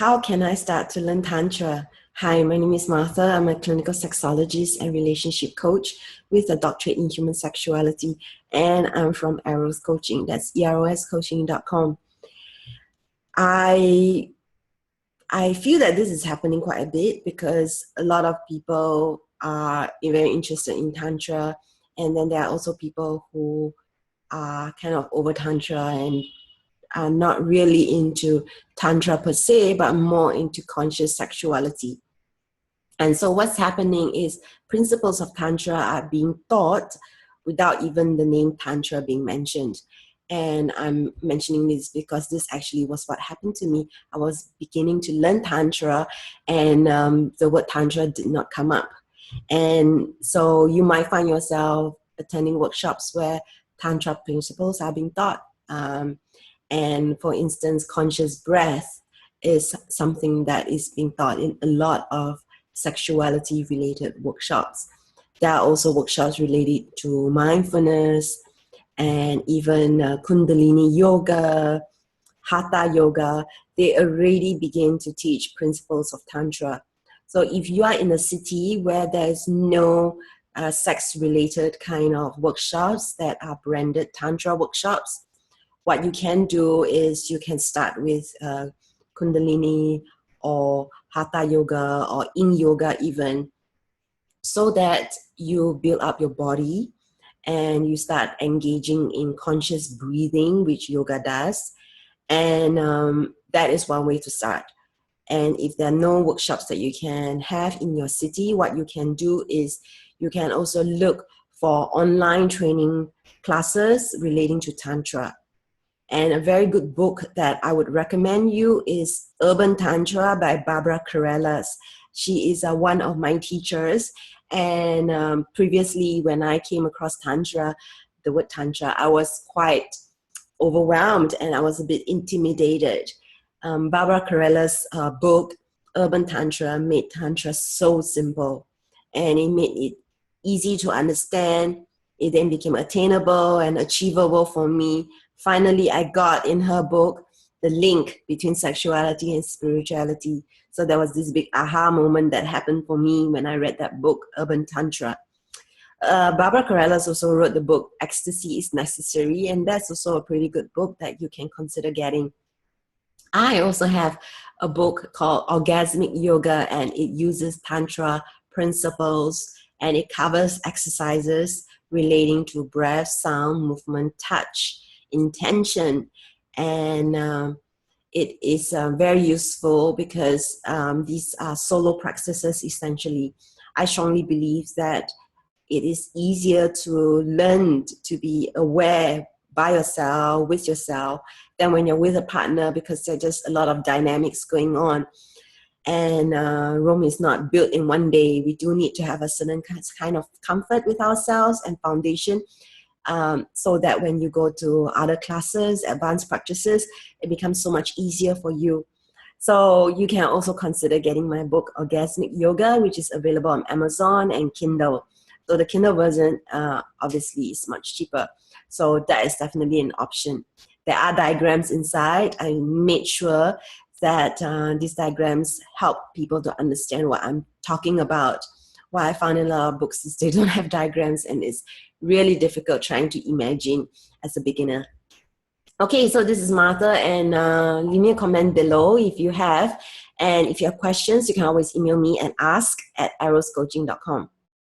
How can I start to learn Tantra? Hi, my name is Martha. I'm a clinical sexologist and relationship coach with a doctorate in human sexuality, and I'm from Eros Coaching. That's eroscoaching.com. I feel that this is happening quite a bit because a lot of people are very interested in Tantra, and then there are also people who are kind of over Tantra and are not really into Tantra per se, but more into conscious sexuality. And so what's happening is principles of Tantra are being taught without even the name Tantra being mentioned. And I'm mentioning this because this actually was what happened to me. I was beginning to learn Tantra, and the word Tantra did not come up. And so you might find yourself attending workshops where Tantra principles are being taught. And for instance, conscious breath is something that is being taught in a lot of sexuality related workshops. There are also workshops related to mindfulness and even Kundalini yoga, Hatha yoga. They already begin to teach principles of Tantra. So if you are in a city where there's no sex related kind of workshops that are branded Tantra workshops, what you can do is you can start with Kundalini or Hatha yoga or Yin yoga even, so that you build up your body and you start engaging in conscious breathing, which yoga does. And that is one way to start. And if there are no workshops that you can have in your city, what you can do is you can also look for online training classes relating to Tantra. And a very good book that I would recommend you is Urban Tantra by Barbara Carreras. She is one of my teachers. And previously, when I came across Tantra, the word Tantra, I was quite overwhelmed and I was a bit intimidated. Barbara Carreras' book, Urban Tantra, made Tantra so simple. And it made it easy to understand. It then became attainable and achievable for me. Finally, I got in her book the link between sexuality and spirituality. So there was this big aha moment that happened for me when I read that book, Urban Tantra. Barbara Carreras also wrote the book, Ecstasy is Necessary, and that's also a pretty good book that you can consider getting. I also have a book called Orgasmic Yoga, and it uses Tantra principles, and it covers exercises relating to breath, sound, movement, touch, intention, and it is very useful because these are solo practices essentially. I strongly believe that it is easier to learn to be aware by yourself, with yourself, than when you're with a partner, because there's just a lot of dynamics going on. And Rome is not built in one day. We do need to have a certain kind of comfort with ourselves and foundation, so that when you go to other classes, advanced practices, it becomes so much easier for you. So you can also consider getting my book, Orgasmic Yoga, which is available on Amazon and Kindle. So the Kindle version obviously is much cheaper. So that is definitely an option. There are diagrams inside. I made sure that these diagrams help people to understand what I'm talking about. What I found in a lot of books is they don't have diagrams, and it's really difficult trying to imagine as a beginner. Okay, so this is Martha, and leave me a comment below if you have. And if you have questions, you can always email me and ask@eroscoaching.com.